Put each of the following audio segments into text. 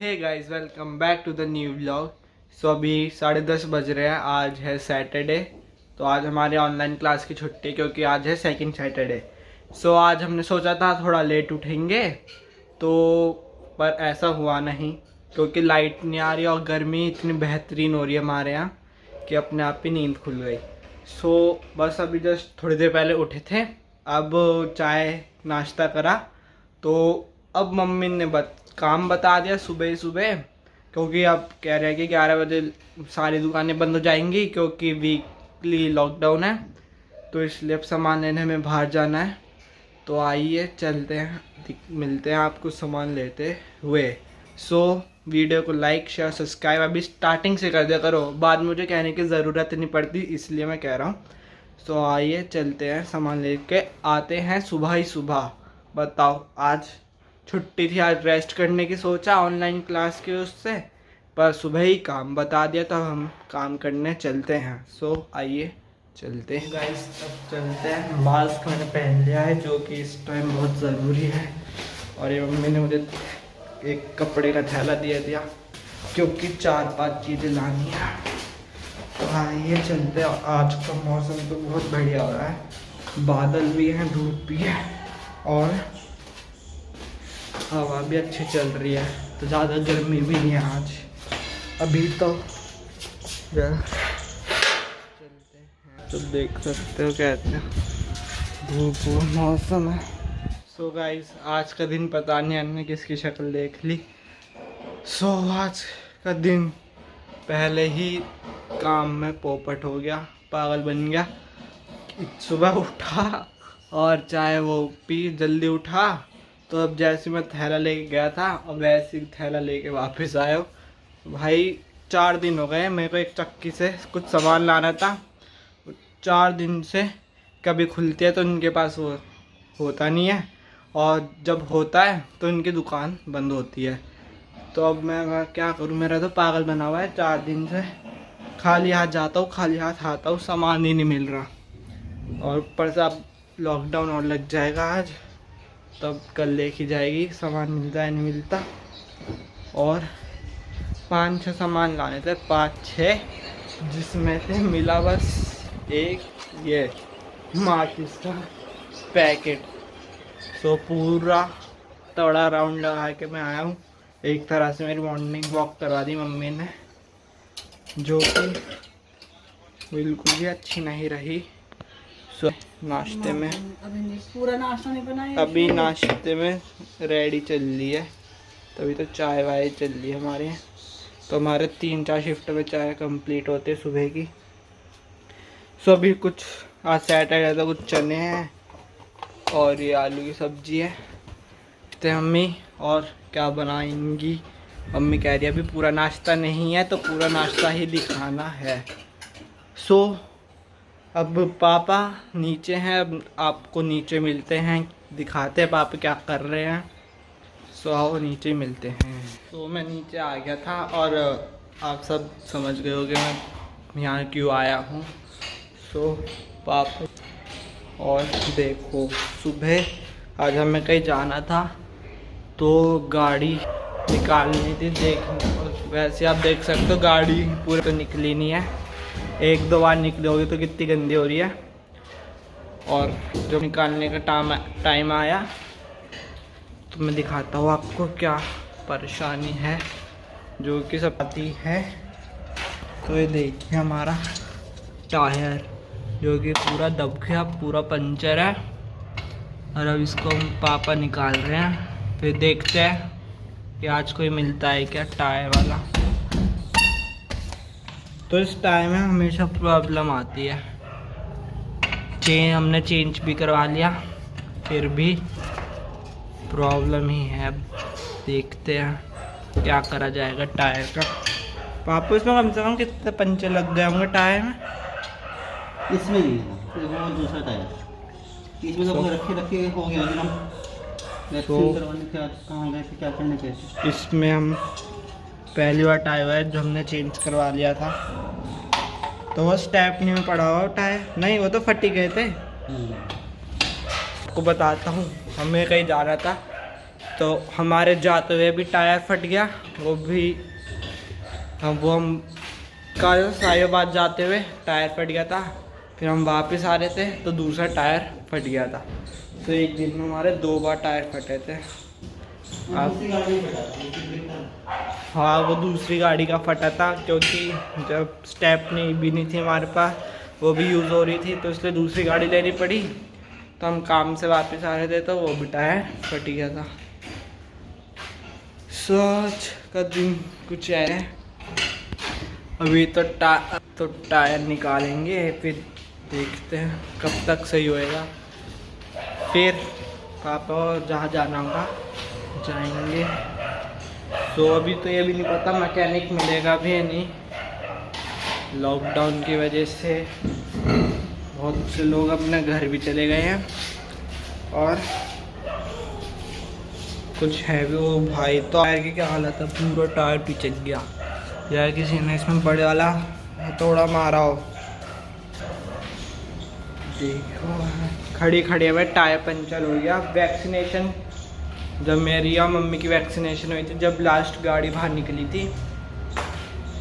Hey guys, welcome back to the new vlog. So अभी 10:30 बज रहे हैं। आज है सैटरडे। तो आज हमारे ऑनलाइन क्लास की छुट्टी, क्योंकि आज है सेकंड सैटरडे। सो आज हमने सोचा था थोड़ा लेट उठेंगे, तो पर ऐसा हुआ नहीं, क्योंकि लाइट नहीं आ रही और गर्मी इतनी बेहतरीन हो रही है हमारे यहाँ कि अपने आप ही नींद खुल गई। सो बस अभी जस्ट थोड़ी देर पहले उठे थे। अब चाय नाश्ता करा, तो अब मम्मी ने काम बता दिया सुबह ही सुबह, क्योंकि अब कह रहे हैं कि 11 बजे सारी दुकानें बंद हो जाएंगी, क्योंकि वीकली लॉकडाउन है। तो इसलिए अब सामान लेने में बाहर जाना है। तो आइए चलते हैं, मिलते हैं आपको सामान लेते हुए। सो वीडियो को लाइक शेयर सब्सक्राइब अभी स्टार्टिंग से कर दिया करो, बाद मुझे कहने की ज़रूरत नहीं पड़ती, इसलिए मैं कह रहा हूँ। सो आइए चलते हैं, सामान लेके आते हैं सुबह ही सुबह। बताओ, आज छुट्टी थी, आज रेस्ट करने की सोचा ऑनलाइन क्लास के उससे, पर सुबह ही काम बता दिया, तो हम काम करने चलते हैं। सो आइए चलते हैं गाइस, अब चलते हैं। मास्क मैंने पहन लिया है, जो कि इस टाइम बहुत ज़रूरी है। और ये मम्मी ने मुझे एक कपड़े का थैला दिया, क्योंकि 4-5 चीज़ें लानी है। तो आइए चलते हैं। आज का मौसम तो बहुत बढ़िया हो रहा है, बादल भी हैं, धूप भी है और हवा भी अच्छी चल रही है, तो ज़्यादा गर्मी भी नहीं है आज अभी। तो चलते हैं, तो देख सकते हो कैसे धूप मौसम है। सो गाइस, आज का दिन पता नहीं हमने किसकी शक्ल देख ली। सो आज का दिन पहले ही काम में पोपट हो गया, पागल बन गया। सुबह उठा और चाहे वो पी, जल्दी उठा। तो अब जैसे मैं थैला लेके गया था और वैसे ही थैला लेके वापस आया हूँ। भाई 4 दिन हो गए मेरे को एक चक्की से कुछ सामान लाना था, 4 दिन से कभी खुलती है तो इनके पास वो होता नहीं है, और जब होता है तो इनकी दुकान बंद होती है। तो अब मैं क्या करूँ, मेरा तो पागल बना हुआ है। 4 दिन से खाली हाथ जाता हूँ, खाली हाथ आता हूँ, सामान ही नहीं मिल रहा। और ऊपर से अब लॉकडाउन और लग जाएगा आज, तब कल लेके जाएगी, सामान मिलता है नहीं मिलता। और 5-6 सामान लाने थे, 5-6, जिसमें से मिला बस एक ये माचिस का पैकेट। सो पूरा तोड़ा राउंड लगा के मैं आया हूँ। एक तरह से मेरी मॉर्निंग वॉक करवा दी मम्मी ने, जो कि बिल्कुल भी अच्छी नहीं रही। सो नाश्ते में पूरा नाश्ता नहीं बनाया, अभी नाश्ते में रेडी चल रही है, तभी तो चाय वाय चल रही है हमारे यहाँ। तो हमारे 3-4 शिफ्ट में चाय कंप्लीट होते सुबह की। सो अभी कुछ आज सैटरडे तो कुछ चने हैं और ये आलू की सब्जी है। तो मम्मी और क्या बनाएंगी, मम्मी कह रही है अभी पूरा नाश्ता नहीं है, तो पूरा नाश्ता ही दिखाना है। सो अब पापा नीचे हैं, अब आपको नीचे मिलते हैं, दिखाते हैं पापा क्या कर रहे हैं। सो आओ नीचे मिलते हैं। तो मैं नीचे आ गया था और आप सब समझ गए होंगे मैं यहाँ क्यों आया हूँ। सो पापा, और देखो सुबह आज हमें कहीं जाना था, तो गाड़ी निकालनी थी। वैसे आप देख सकते हो गाड़ी पूरी तो निकली नहीं है, 1-2 बार निकली होगी, तो कितनी गंदी हो रही है। और जब निकालने का टाइम आया तो मैं दिखाता हूँ आपको क्या परेशानी है, जो कि सब आती है। तो ये देखिए हमारा टायर, जो कि पूरा दब गया, पूरा पंचर है। और अब इसको हम पापा निकाल रहे हैं, फिर देखते हैं कि आज कोई मिलता है क्या टायर वाला। तो इस टाइम में हमेशा प्रॉब्लम आती है। हमने चेंज भी करवा लिया, फिर भी प्रॉब्लम ही है। अब देखते हैं क्या करा जाएगा टायर का। पापा इसमें कम से कम कितने पंचे लग गए होंगे टायर में? इसमें नहीं है, वो दूसरा टायर। इसमें तो रखे हो गया कहाँ गए थे, क्या करने गए थे। इसमें हम पहली बार टायर है जो हमने चेंज करवा लिया था, तो वो स्टेपनी में पड़ा हुआ टायर नहीं, वो तो फट ही गए थे। आपको बताता हूँ, हमें कहीं जाना था, तो हमारे जाते हुए भी टायर फट गया, वो हम कल साहिबाद जाते हुए टायर फट गया था। फिर हम वापस आ रहे थे तो दूसरा टायर फट गया था। तो एक दिन में हमारे 2 बार टायर फटे थे। हाँ, वो दूसरी गाड़ी का फटा था, क्योंकि जब स्टेपनी भी नहीं थी हमारे पास, वो भी यूज़ हो रही थी, तो इसलिए दूसरी गाड़ी लेनी पड़ी। तो हम काम से वापस आ रहे थे तो वो भी टायर फट गया था। आज का दिन कुछ है। अभी तो टायर निकालेंगे, फिर देखते हैं कब तक सही होएगा। फिर पापा और जहाँ जाना होगा जाएंगे। तो अभी तो ये भी नहीं पता मैकेनिक मिलेगा भी या नहीं। लॉकडाउन की वजह से बहुत से लोग अपने घर भी चले गए हैं, और कुछ है भी। वो भाई तो टायर की क्या हालत है, पूरा टायर पीछे गया या किसी ने इसमें बड़े वाला थोड़ा मारा हो। देखो खड़ी में टायर पंचर हो गया। वैक्सीनेशन, जब मेरी या मम्मी की वैक्सीनेशन हुई थी, जब लास्ट गाड़ी बाहर निकली थी,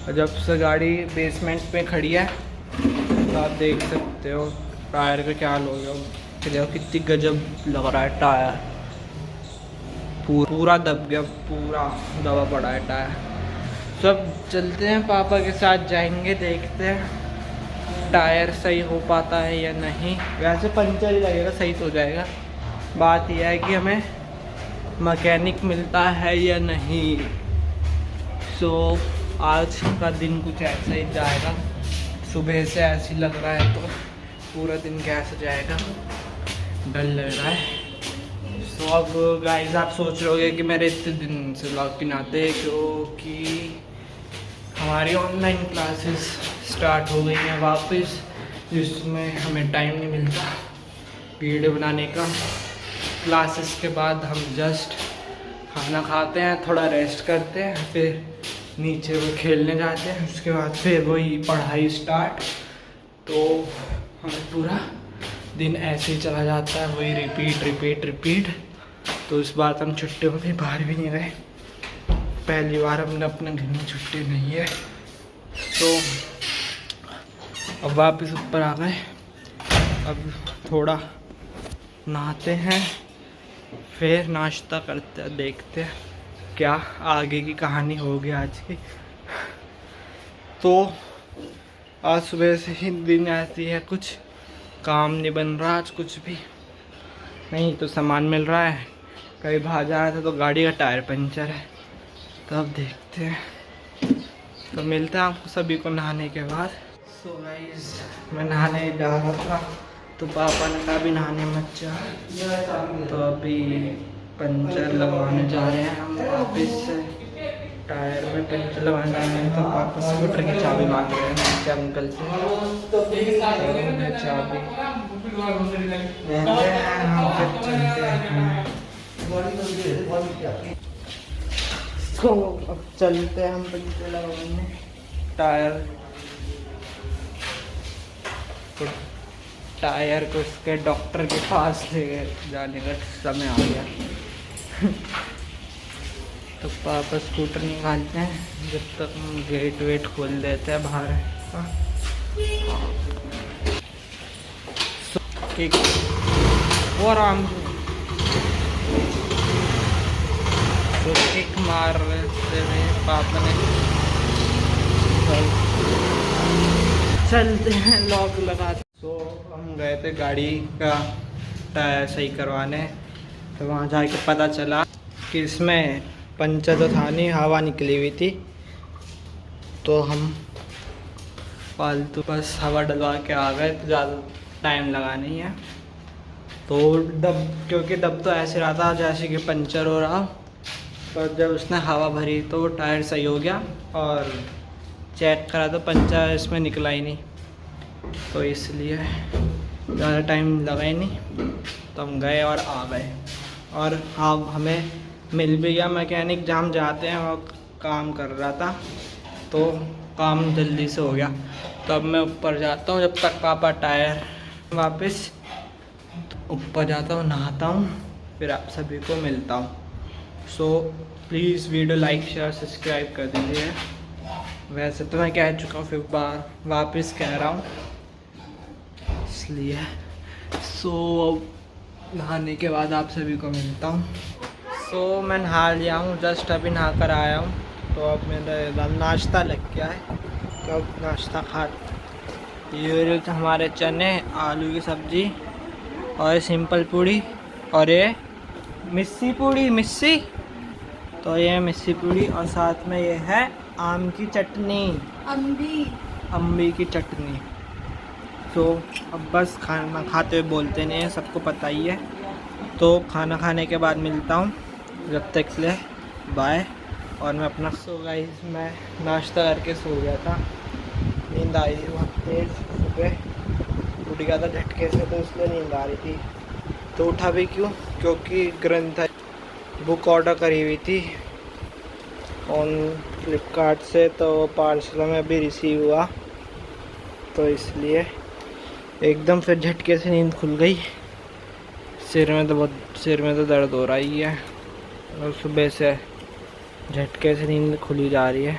और जब से गाड़ी बेसमेंट पे खड़ी है, तो आप देख सकते हो टायर का क्या हाल हो गया। चलिए कितनी गजब लग रहा है टायर, पूरा दब गया, पूरा दबा पड़ा है टायर। सब चलते हैं, पापा के साथ जाएंगे, देखते हैं टायर सही हो पाता है या नहीं। वैसे पंचर ही लगेगा, सही तो हो जाएगा। बात यह है कि हमें मैकेनिक मिलता है या नहीं। सो आज का दिन कुछ ऐसा ही जाएगा। सुबह से ऐसे लग रहा है तो पूरा दिन कैसे जाएगा, डर लग रहा है। सो अब गाइस आप सोच रहे होगे कि मेरे इतने दिन से व्लॉग क्यों आते, क्योंकि हमारी ऑनलाइन क्लासेस स्टार्ट हो गई हैं वापस, जिसमें हमें टाइम नहीं मिलता वीडियो बनाने का। क्लासेस के बाद हम जस्ट खाना खाते हैं, थोड़ा रेस्ट करते हैं, फिर नीचे वो खेलने जाते हैं, उसके बाद फिर वही पढ़ाई स्टार्ट। तो हमें पूरा दिन ऐसे ही चला जाता है, वही रिपीट। तो इस बार हम छुट्टियों में बाहर भी नहीं गए, पहली बार हमने अपने घर में छुट्टी नहीं है। तो अब वापस ऊपर आ गए, अब थोड़ा नहाते हैं, फिर नाश्ता करते हैं, देखते हैं क्या आगे की कहानी होगी आज की। तो आज सुबह से ही दिन ऐसी है, कुछ काम नहीं बन रहा आज, कुछ भी नहीं। तो सामान मिल रहा है, कहीं बाहर जाना था तो गाड़ी का टायर पंचर है। तो अब देखते हैं, तो मिलते हैं आपको सभी को नहाने के बाद। सो गाइस मैं नहाने जा रहा था, तो पापा ने कहा भी नहाने मत जा। तो अभी पंचर लगवाने जा रहे हैं हम वापस से, टायर में पंचर लगाने जा रहे हैं। तो पापा स्कूटर की चाबी मांग रहे हैं उनके अंकल से, तो चाबी तो अब चलते हैं हम पंचर लगवाने। टायर को उसके डॉक्टर के पास ले जाने का समय आ गया। तो पापा स्कूटर निकालते हैं, जब तक हम गेट वेट खोल देते हैं बाहर का। एक और आराम तो किक मार रहे पापा ने। चलते हैं, लॉक लगाते। तो हम गए थे गाड़ी का टायर सही करवाने, तो वहाँ जाके पता चला कि इसमें पंचर तो था नहीं, हवा निकली हुई थी। तो हम फालतू बस हवा डलवा के आ गए, तो ज़्यादा टाइम लगा नहीं है। तो क्योंकि डब तो ऐसे रहा था जैसे कि पंचर हो रहा, पर जब उसने हवा भरी तो वो टायर सही हो गया, और चेक करा तो पंचर इसमें निकला ही नहीं। तो इसलिए ज़्यादा टाइम लगा ही नहीं, तो हम गए और आ गए। और हाँ, हमें मिल भी गया मैकेनिक, जहाँ हम जाते हैं वो काम कर रहा था, तो काम जल्दी से हो गया। तो अब मैं ऊपर जाता हूँ, जब तक पापा टायर वापस ऊपर जाता हूँ, नहाता हूँ, फिर आप सभी को मिलता हूँ। So please video like share subscribe कर दीजिए। वैसे तो मैं कह चुका हूँ, फिर बार वापस कह रहा हूँ इसलिए। सो नहाने के बाद आप सभी को मिलता हूँ। सो मैं नहा लिया हूँ, जस्ट अभी नहा कर आया हूँ। तो अब मेरा नाश्ता लग गया है, तो अब नाश्ता खा। ये हमारे चने, आलू की सब्ज़ी और सिंपल पूड़ी, और ये मिस्सी पूड़ी, मिस्सी। तो ये मिस्सी पूड़ी और साथ में ये है आम की चटनी, अम्बी की चटनी। तो अब बस खाना खाते हुए बोलते नहीं है, सबको पता ही है। तो खाना खाने के बाद मिलता हूँ, जब तक के लिए बाय। और मैं अपना सो गाइस, मैं नाश्ता करके सो गया था, नींद आई थी बहुत तेज़। सुबह उठ गया था झटके से, तो इसलिए नींद आ रही थी। तो उठा भी क्यों, क्योंकि ग्रंथ बुक ऑर्डर करी हुई थी ऑन फ्लिपकार्ट से, तो पार्सल में अभी रिसीव हुआ, तो इसलिए एकदम फिर झटके से नींद खुल गई। सिर में तो दर्द हो रहा ही है, और सुबह से झटके से नींद खुली जा रही है।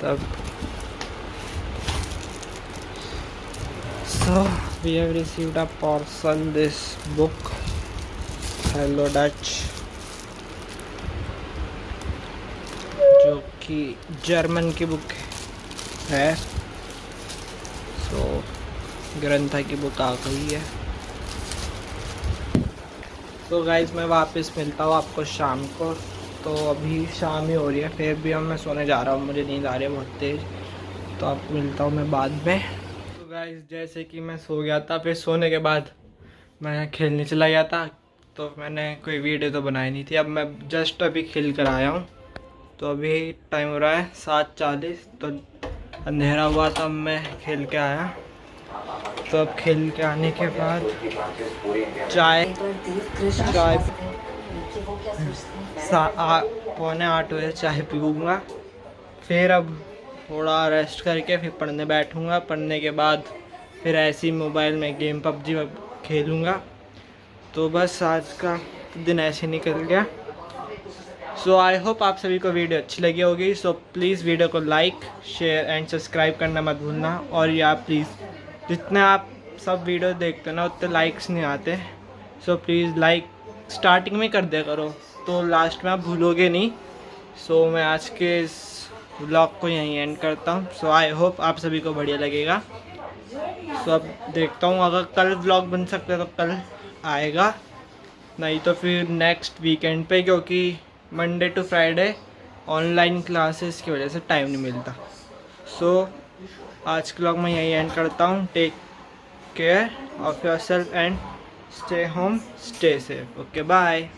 तब so we have received a parcel, this book hello Dutch, जो कि जर्मन की बुक है। सो ग्रंथा की बुक आ गई है। तो गाइज मैं वापस मिलता हूँ आपको शाम को। तो अभी शाम ही हो रही है, फिर भी मैं सोने जा रहा हूँ, मुझे नींद आ रही है बहुत तेज़। तो आपको मिलता हूँ मैं बाद में। तो गाइज जैसे कि मैं सो गया था, फिर सोने के बाद मैं खेलने चला गया था, तो मैंने कोई वीडियो तो बनाई नहीं थी। अब मैं जस्ट अभी खेल कर आया हूँ। तो अभी टाइम हो रहा है 7:40, तो अंधेरा हुआ तब मैं खेल के आया। तो अब खेल के आने के बाद चाय 7:45 बजे चाय पीऊँगा। फिर अब थोड़ा रेस्ट करके फिर पढ़ने बैठूँगा। पढ़ने के बाद फिर ऐसे ही मोबाइल में गेम पबजी खेलूँगा। तो बस आज का दिन ऐसे निकल गया। सो आई होप आप सभी को वीडियो अच्छी लगी होगी। सो प्लीज़ वीडियो को लाइक शेयर एंड सब्सक्राइब करना मत भूलना। और या प्लीज़ जितने आप सब वीडियो देखते ना, उतने लाइक्स नहीं आते। सो प्लीज़ लाइक स्टार्टिंग में कर दिया करो, तो लास्ट में आप भूलोगे नहीं। सो मैं आज के इस व्लॉग को यहीं एंड करता हूँ। सो आई होप आप सभी को बढ़िया लगेगा। सो अब देखता हूँ, अगर कल व्लॉग बन सकता है तो कल आएगा, नहीं तो फिर नेक्स्ट वीकेंड पे, क्योंकि Monday to Friday online classes की वजह से टाइम नहीं मिलता। सो आज के व्लॉग मैं यहीं एंड करता हूँ। Take care of yourself and stay home, stay safe. Okay bye.